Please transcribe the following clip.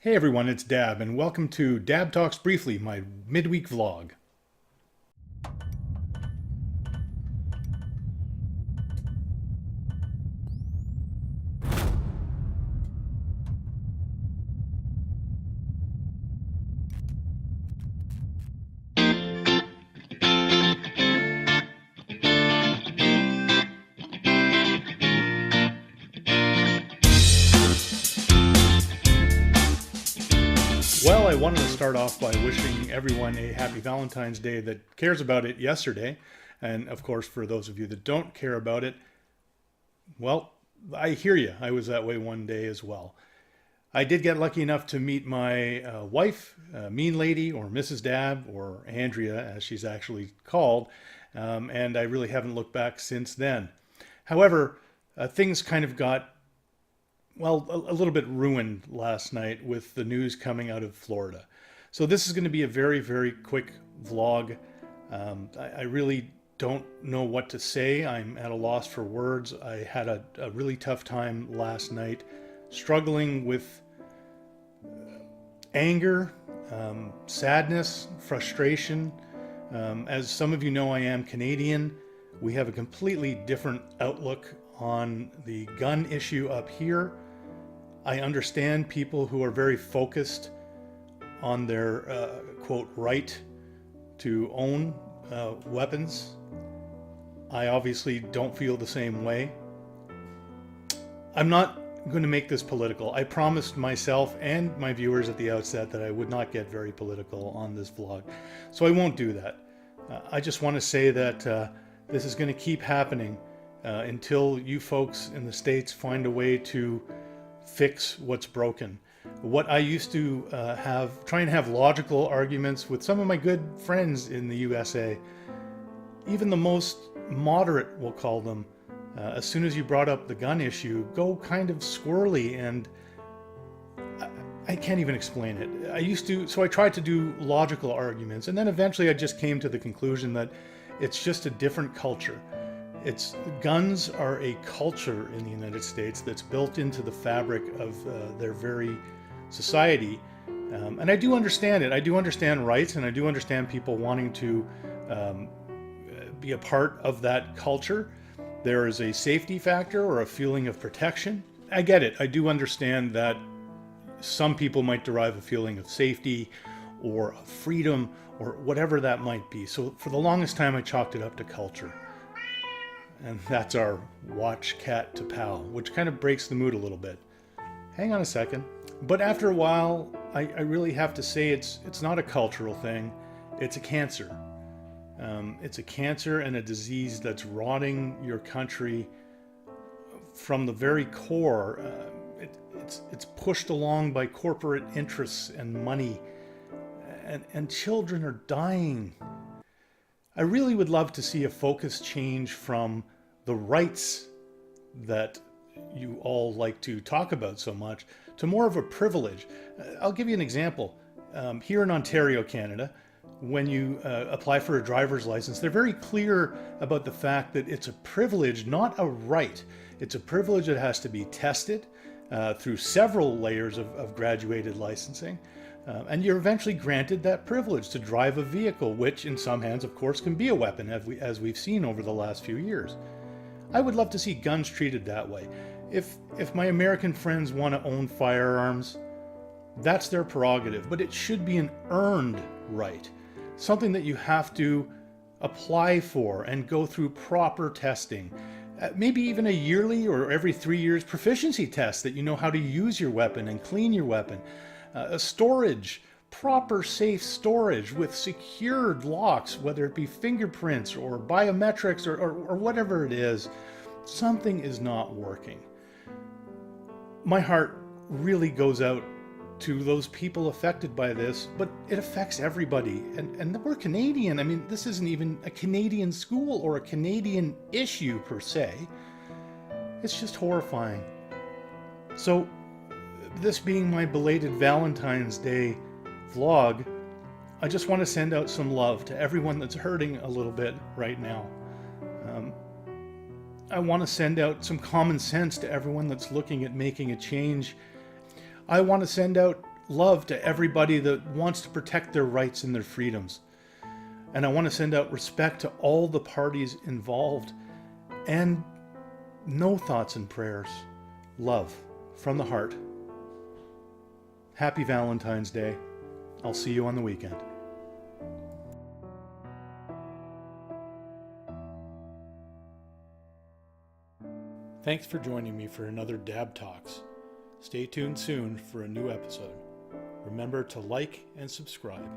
Hey everyone, it's Dab, and welcome to Dab Talks Briefly, my midweek vlog. Well, I wanted to start off by wishing everyone a happy Valentine's Day that cares about it yesterday. And of course, for those of you that don't care about it, well, I hear you. I was that way one day as well. I did get lucky enough to meet my wife, Mean Lady, or Mrs. Dab, or Andrea, as she's actually called, and I really haven't looked back since then. However, things kind of got, well, a little bit ruined last night with the news coming out of Florida. So this is going to be a very, very quick vlog. I really don't know what to say. I'm at a loss for words. I had a really tough time last night, struggling with anger, sadness, frustration. As some of you know, I am Canadian. We have a completely different outlook on the gun issue up here. I understand people who are very focused on their quote right to own weapons. I obviously don't feel the same way. I'm not going to make this political. I promised myself and my viewers at the outset that I would not get very political on this vlog, so I won't do that. I just want to say that this is going to keep happening until you folks in the States find a way to fix what's broken. What I used to try and have logical arguments with some of my good friends in the USA, even the most moderate, we'll call them, as soon as you brought up the gun issue, go kind of squirrely, and I can't even explain it. So I tried to do logical arguments, and then eventually I just came to the conclusion that it's just a different culture. Guns are a culture in the United States that's built into the fabric of their very society. And I do understand it. I do understand rights, and I do understand people wanting to be a part of that culture. There is a safety factor or a feeling of protection. I get it. I do understand that some people might derive a feeling of safety or of freedom or whatever that might be. So for the longest time, I chalked it up to culture. And that's our watch cat to pal, which kind of breaks the mood a little bit. Hang on a second. But after a while, I really have to say it's not a cultural thing. It's a cancer. It's a cancer and a disease that's rotting your country from the very core. It's pushed along by corporate interests and money, and children are dying. I really would love to see a focus change from the rights that you all like to talk about so much to more of a privilege. I'll give you an example. Here in Ontario, Canada, when you apply for a driver's license, they're very clear about the fact that it's a privilege, not a right. It's a privilege that has to be tested through several layers of graduated licensing. And you're eventually granted that privilege to drive a vehicle, which in some hands, of course, can be a weapon, as we've seen over the last few years. I would love to see guns treated that way. If my American friends want to own firearms, that's their prerogative, but it should be an earned right. Something that you have to apply for and go through proper testing. Maybe even a yearly or every 3 years proficiency test that you know how to use your weapon and clean your weapon. A storage, proper safe storage with secured locks, whether it be fingerprints or biometrics or whatever it is. Something is not working. My heart really goes out to those people affected by this, but it affects everybody. And we're Canadian. I mean, this isn't even a Canadian school or a Canadian issue per se. It's just horrifying. So, this being my belated Valentine's Day vlog, I just want to send out some love to everyone that's hurting a little bit right now. I want to send out some common sense to everyone that's looking at making a change. I want to send out love to everybody that wants to protect their rights and their freedoms. And I want to send out respect to all the parties involved, and no thoughts and prayers. Love from the heart. Happy Valentine's Day. I'll see you on the weekend. Thanks for joining me for another Dab Talks. Stay tuned soon for a new episode. Remember to like and subscribe.